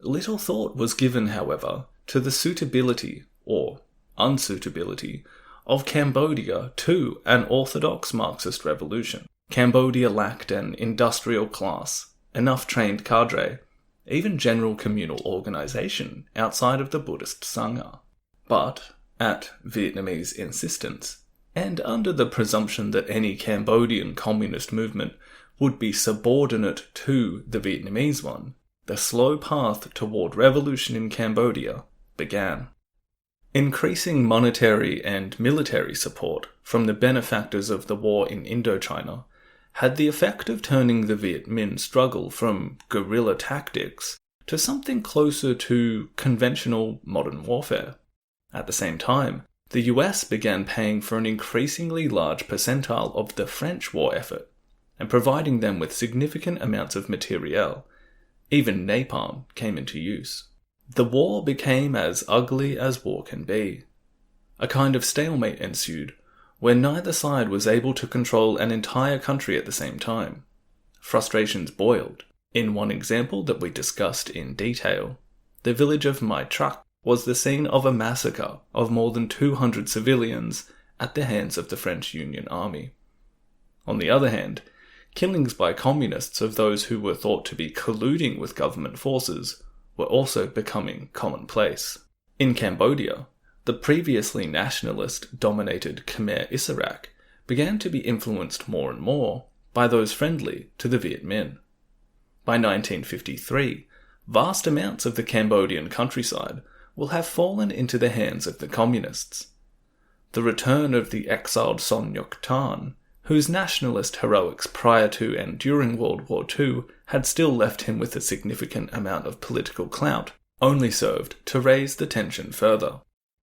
Little thought was given, however, to the suitability, or unsuitability, of Cambodia to an orthodox Marxist revolution. Cambodia lacked an industrial class, enough trained cadre, even general communal organization outside of the Buddhist Sangha. But, at Vietnamese insistence, and under the presumption that any Cambodian communist movement would be subordinate to the Vietnamese one, the slow path toward revolution in Cambodia began. Increasing monetary and military support from the benefactors of the war in Indochina had the effect of turning the Viet Minh struggle from guerrilla tactics to something closer to conventional modern warfare. At the same time, the US began paying for an increasingly large percentile of the French war effort and providing them with significant amounts of materiel. Even napalm came into use. The war became as ugly as war can be. A kind of stalemate ensued, where neither side was able to control an entire country at the same time. Frustrations boiled. In one example that we discussed in detail, the village of Mai Trak was the scene of a massacre of more than 200 civilians at the hands of the French Union Army. On the other hand, killings by communists of those who were thought to be colluding with government forces were also becoming commonplace. In Cambodia, the previously nationalist-dominated Khmer Issarak began to be influenced more and more by those friendly to the Viet Minh. By 1953, vast amounts of the Cambodian countryside will have fallen into the hands of the communists. The return of the exiled Son Ngoc Tan, whose nationalist heroics prior to and during World War II had still left him with a significant amount of political clout, only served to raise the tension further.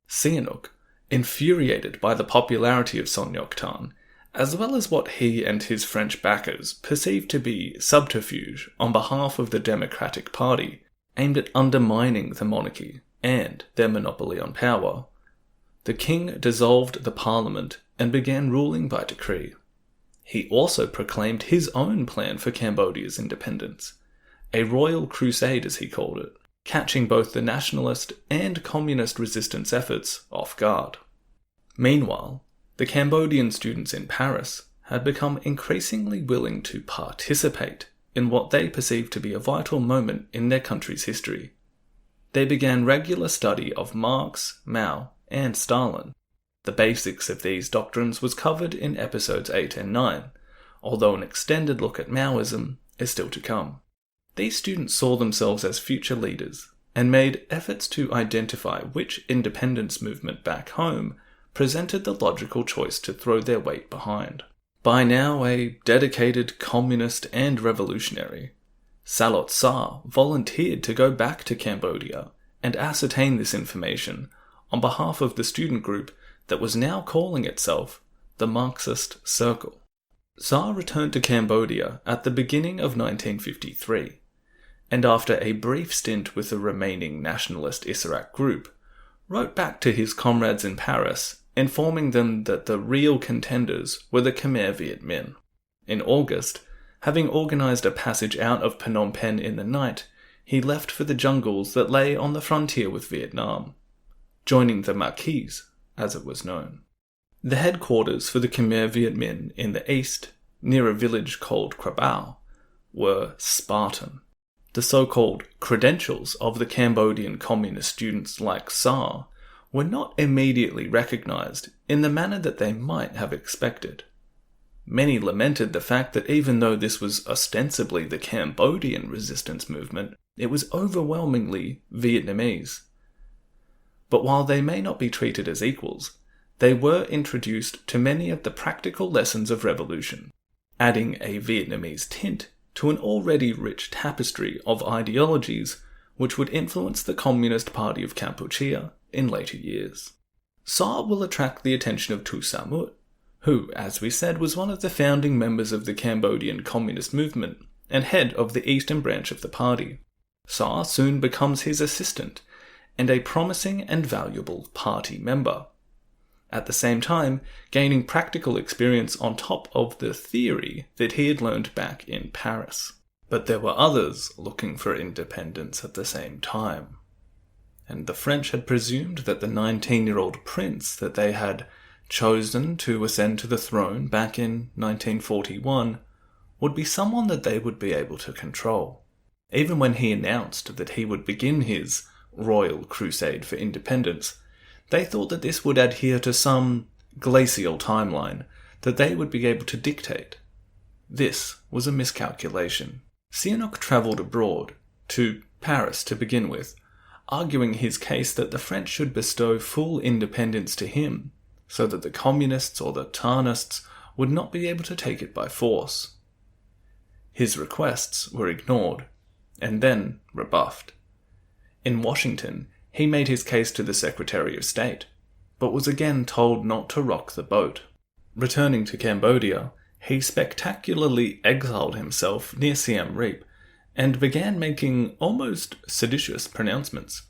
Sihanouk, infuriated by the popularity of Son Ngoc Tan, as well as what he and his French backers perceived to be subterfuge on behalf of the Democratic Party, aimed at undermining the monarchy and their monopoly on power, the king dissolved the parliament and began ruling by decree. He also proclaimed his own plan for Cambodia's independence, a royal crusade as he called it, catching both the nationalist and communist resistance efforts off guard. Meanwhile, the Cambodian students in Paris had become increasingly willing to participate in what they perceived to be a vital moment in their country's history. They began regular study of Marx, Mao, and Stalin. The basics of these doctrines was covered in episodes 8 and 9, although an extended look at Maoism is still to come. These students saw themselves as future leaders and made efforts to identify which independence movement back home presented the logical choice to throw their weight behind. By now a dedicated communist and revolutionary, Salot Sa volunteered to go back to Cambodia and ascertain this information on behalf of the student group that was now calling itself the Marxist Circle. Sa returned to Cambodia at the beginning of 1953, and after a brief stint with the remaining nationalist Issarak group, wrote back to his comrades in Paris, informing them that the real contenders were the Khmer Viet Minh. In August, having organised a passage out of Phnom Penh in the night, he left for the jungles that lay on the frontier with Vietnam, joining the Maquis, as it was known. The headquarters for the Khmer Viet Minh in the east, near a village called Krabao, were Spartan. The so-called credentials of the Cambodian communist students like Sa were not immediately recognised in the manner that they might have expected. Many lamented the fact that even though this was ostensibly the Cambodian resistance movement, it was overwhelmingly Vietnamese. But while they may not be treated as equals, they were introduced to many of the practical lessons of revolution, adding a Vietnamese tint to an already rich tapestry of ideologies which would influence the Communist Party of Kampuchea in later years. Sa will attract the attention of Tu Samut, who, as we said, was one of the founding members of the Cambodian Communist movement and head of the eastern branch of the party. Sa soon becomes his assistant and a promising and valuable party member, at the same time gaining practical experience on top of the theory that he had learned back in Paris. But there were others looking for independence at the same time, and the French had presumed that the 19-year-old prince that they had chosen to ascend to the throne back in 1941 would be someone that they would be able to control. Even when he announced that he would begin his royal crusade for independence, they thought that this would adhere to some glacial timeline that they would be able to dictate. This was a miscalculation. Sihanouk travelled abroad, to Paris to begin with, arguing his case that the French should bestow full independence to him, so that the communists or the Tarnists would not be able to take it by force. His requests were ignored, and then rebuffed. In Washington, he made his case to the Secretary of State, but was again told not to rock the boat. Returning to Cambodia, he spectacularly exiled himself near Siem Reap, and began making almost seditious pronouncements.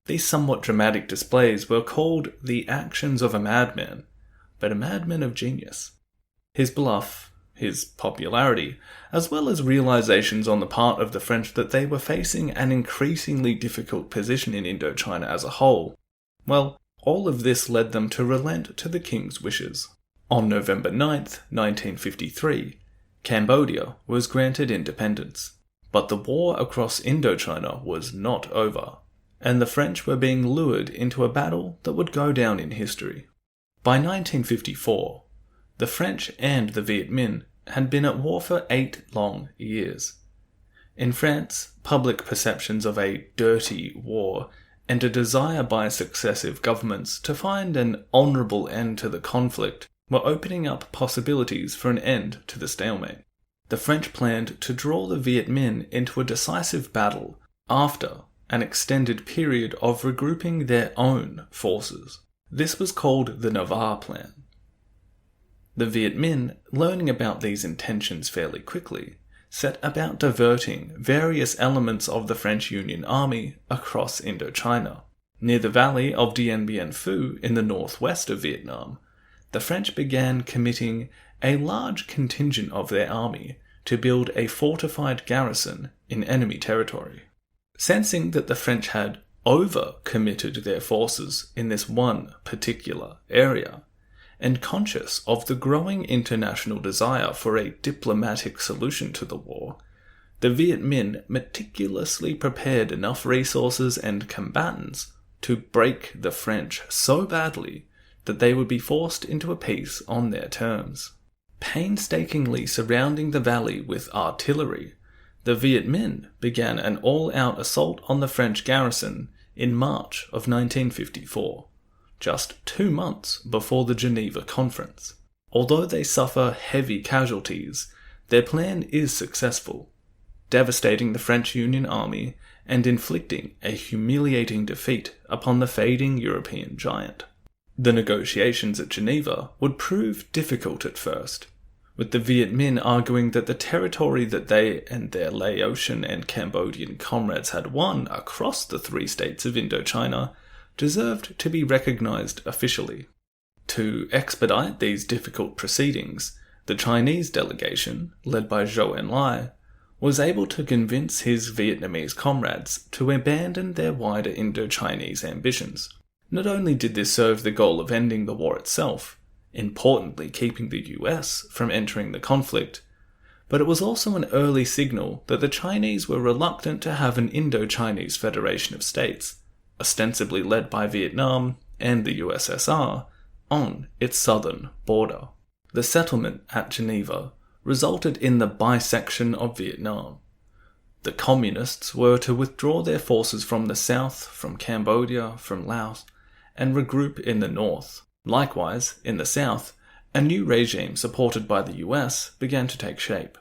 These somewhat dramatic displays were called the actions of a madman, but a madman of genius. His bluff, his popularity, as well as realizations on the part of the French that they were facing an increasingly difficult position in Indochina as a whole, well, all of this led them to relent to the king's wishes. On November 9th, 1953, Cambodia was granted independence. But the war across Indochina was not over, and the French were being lured into a battle that would go down in history. By 1954, the French and the Viet Minh had been at war for 8 long years. In France, public perceptions of a dirty war and a desire by successive governments to find an honourable end to the conflict were opening up possibilities for an end to the stalemate. The French planned to draw the Viet Minh into a decisive battle after an extended period of regrouping their own forces. This was called the Navarre Plan. The Viet Minh, learning about these intentions fairly quickly, set about diverting various elements of the French Union Army across Indochina. Near the valley of Dien Bien Phu in the northwest of Vietnam, the French began committing a large contingent of their army to build a fortified garrison in enemy territory. Sensing that the French had over-committed their forces in this one particular area, and conscious of the growing international desire for a diplomatic solution to the war, the Viet Minh meticulously prepared enough resources and combatants to break the French so badly that they would be forced into a peace on their terms. Painstakingly surrounding the valley with artillery, the Viet Minh began an all-out assault on the French garrison in March of 1954, just 2 months before the Geneva Conference. Although they suffer heavy casualties, their plan is successful, devastating the French Union Army and inflicting a humiliating defeat upon the fading European giant. The negotiations at Geneva would prove difficult at first, with the Viet Minh arguing that the territory that they and their Laotian and Cambodian comrades had won across the 3 states of Indochina deserved to be recognized officially. To expedite these difficult proceedings, the Chinese delegation, led by Zhou Enlai, was able to convince his Vietnamese comrades to abandon their wider Indo-Chinese ambitions. Not only did this serve the goal of ending the war itself, importantly keeping the US from entering the conflict, but it was also an early signal that the Chinese were reluctant to have an Indo-Chinese federation of states, ostensibly led by Vietnam and the USSR, on its southern border. The settlement at Geneva resulted in the bisection of Vietnam. The communists were to withdraw their forces from the south, from Cambodia, from Laos, and regroup in the north. Likewise, in the south, a new regime supported by the US began to take shape.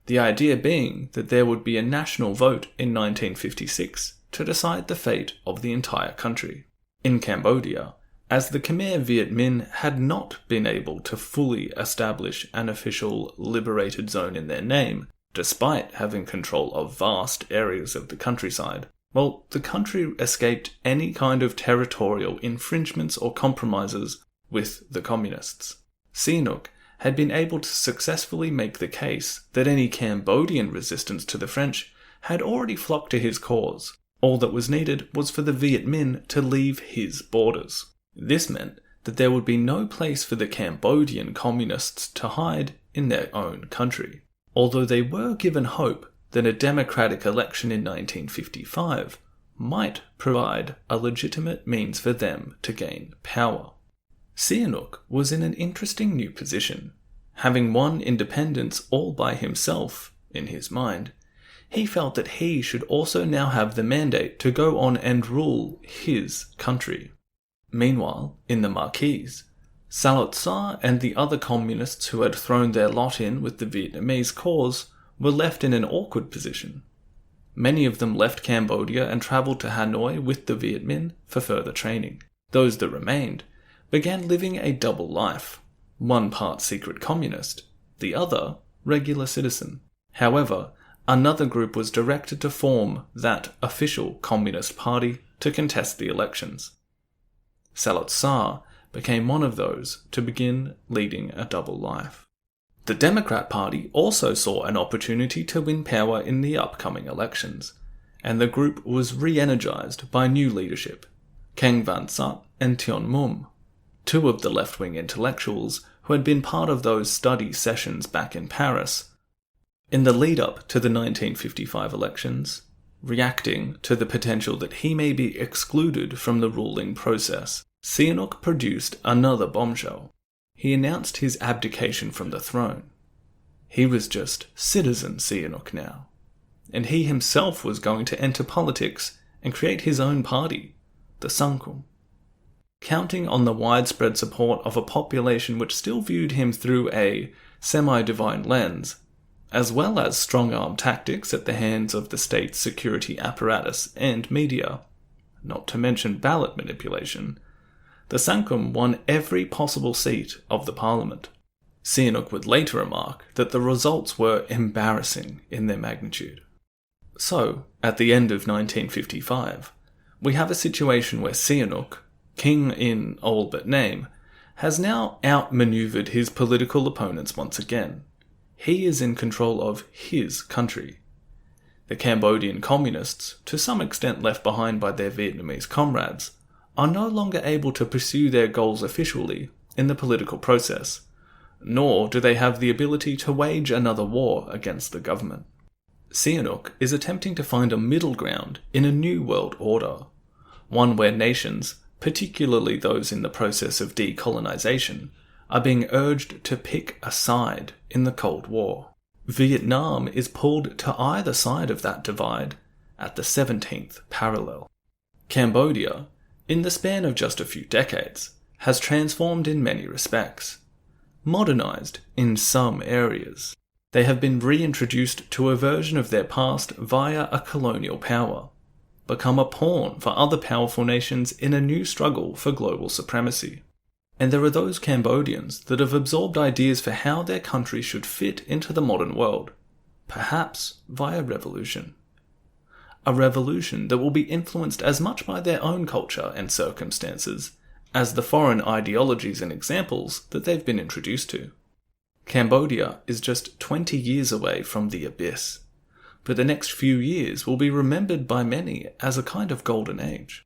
The idea being that there would be a national vote in 1956 to decide the fate of the entire country. In Cambodia, as the Khmer Viet Minh had not been able to fully establish an official liberated zone in their name, despite having control of vast areas of the countryside, well, the country escaped any kind of territorial infringements or compromises with the communists. Sihanouk had been able to successfully make the case that any Cambodian resistance to the French had already flocked to his cause. All that was needed was for the Viet Minh to leave his borders. This meant that there would be no place for the Cambodian communists to hide in their own country. Although they were given hope that a democratic election in 1955 might provide a legitimate means for them to gain power. Sihanouk was in an interesting new position. Having won independence all by himself, in his mind, he felt that he should also now have the mandate to go on and rule his country. Meanwhile, in the Marquise, Salot Sa and the other communists who had thrown their lot in with the Vietnamese cause were left in an awkward position. Many of them left Cambodia and travelled to Hanoi with the Viet Minh for further training. Those that remained began living a double life, one part secret communist, the other regular citizen. However, another group was directed to form that official Communist Party to contest the elections. Salot Sa became one of those to begin leading a double life. The Democrat Party also saw an opportunity to win power in the upcoming elections, and the group was re-energized by new leadership, Keng Van Sat and Thionn Mum, 2 of the left-wing intellectuals who had been part of those study sessions back in Paris. In the lead-up to the 1955 elections, reacting to the potential that he may be excluded from the ruling process, Sihanouk produced another bombshell. He announced his abdication from the throne. He was just citizen Sihanouk now, and he himself was going to enter politics and create his own party, the Sangkum. Counting on the widespread support of a population which still viewed him through a semi-divine lens, as well as strong-arm tactics at the hands of the state's security apparatus and media, not to mention ballot manipulation, the Sangkum won every possible seat of the parliament. Sihanouk would later remark that the results were embarrassing in their magnitude. So, at the end of 1955, we have a situation where Sihanouk, king in all but name, has now outmaneuvered his political opponents once again. He is in control of his country. The Cambodian communists, to some extent left behind by their Vietnamese comrades, are no longer able to pursue their goals officially in the political process, nor do they have the ability to wage another war against the government. Sihanouk is attempting to find a middle ground in a new world order, one where nations, particularly those in the process of decolonization, are being urged to pick a side in the Cold War. Vietnam is pulled to either side of that divide at the 17th parallel. Cambodia, in the span of just a few decades, has transformed in many respects. Modernized in some areas. They have been reintroduced to a version of their past via a colonial power, become a pawn for other powerful nations in a new struggle for global supremacy. And there are those Cambodians that have absorbed ideas for how their country should fit into the modern world, perhaps via revolution. A revolution that will be influenced as much by their own culture and circumstances as the foreign ideologies and examples that they've been introduced to. Cambodia is just 20 years away from the abyss, but the next few years will be remembered by many as a kind of golden age.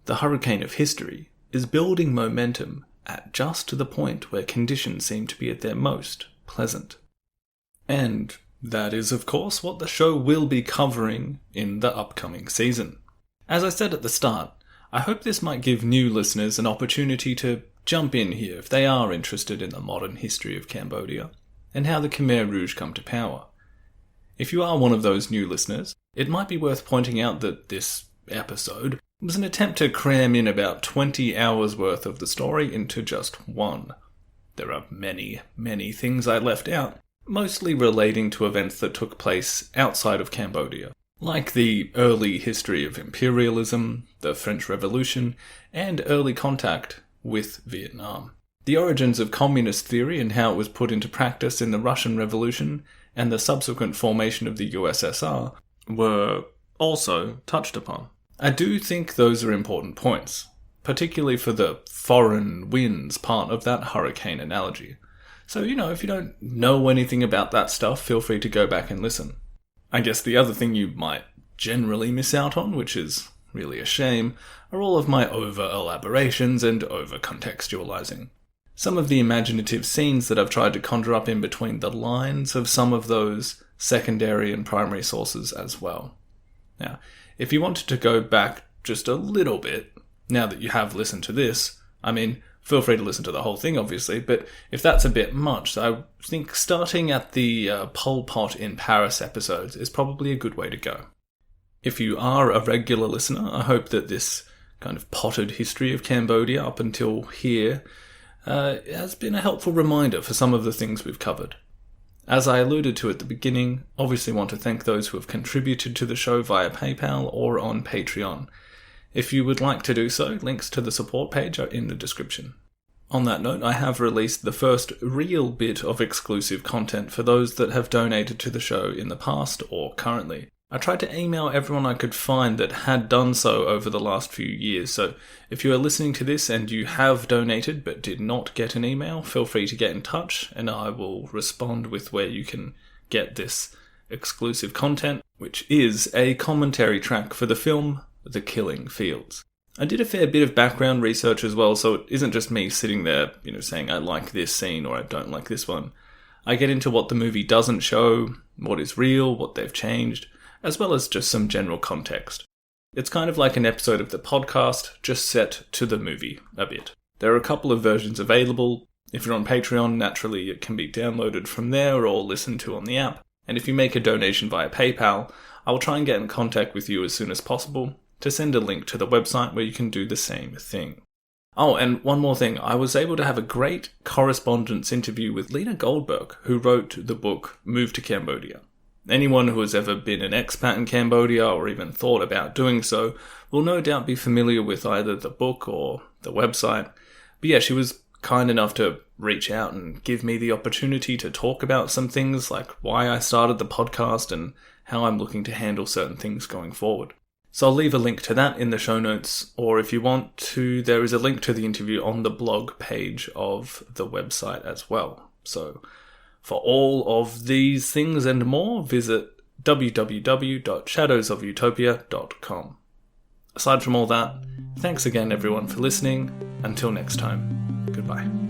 The hurricane of history is building momentum at just the point where conditions seem to be at their most pleasant. And that is, of course, what the show will be covering in the upcoming season. As I said at the start, I hope this might give new listeners an opportunity to jump in here if they are interested in the modern history of Cambodia and how the Khmer Rouge come to power. If you are one of those new listeners, it might be worth pointing out that this episode was an attempt to cram in about 20 hours worth of the story into just one. There are many, many things I left out, mostly relating to events that took place outside of Cambodia, like the early history of imperialism, the French Revolution, and early contact with Vietnam. The origins of communist theory and how it was put into practice in the Russian Revolution and the subsequent formation of the USSR were also touched upon. I do think those are important points, particularly for the foreign winds part of that hurricane analogy. So, if you don't know anything about that stuff, feel free to go back and listen. I guess the other thing you might generally miss out on, which is really a shame, are all of my over-elaborations and over-contextualizing. Some of the imaginative scenes that I've tried to conjure up in between the lines of some of those secondary and primary sources as well. Now, if you wanted to go back just a little bit, now that you have listened to this, feel free to listen to the whole thing, obviously, but if that's a bit much, I think starting at the Pol Pot in Paris episodes is probably a good way to go. If you are a regular listener, I hope that this kind of potted history of Cambodia up until here has been a helpful reminder for some of the things we've covered. As I alluded to at the beginning, obviously want to thank those who have contributed to the show via PayPal or on Patreon. If you would like to do so, links to the support page are in the description. On that note, I have released the first real bit of exclusive content for those that have donated to the show in the past or currently. I tried to email everyone I could find that had done so over the last few years, so if you are listening to this and you have donated but did not get an email, feel free to get in touch and I will respond with where you can get this exclusive content, which is a commentary track for the film The Killing Fields. I did a fair bit of background research as well, so it isn't just me sitting there, saying I like this scene or I don't like this one. I get into what the movie doesn't show, what is real, what they've changed, as well as just some general context. It's kind of like an episode of the podcast, just set to the movie a bit. There are a couple of versions available. If you're on Patreon, naturally it can be downloaded from there or listened to on the app. And if you make a donation via PayPal, I will try and get in contact with you as soon as possible to send a link to the website where you can do the same thing. Oh, and one more thing. I was able to have a great correspondence interview with Lena Goldberg, who wrote the book Move to Cambodia. Anyone who has ever been an expat in Cambodia or even thought about doing so will no doubt be familiar with either the book or the website. But yeah, she was kind enough to reach out and give me the opportunity to talk about some things like why I started the podcast and how I'm looking to handle certain things going forward. So I'll leave a link to that in the show notes, or if you want to, there is a link to the interview on the blog page of the website as well. So for all of these things and more, visit www.shadowsofutopia.com. Aside from all that, thanks again everyone for listening. Until next time, goodbye.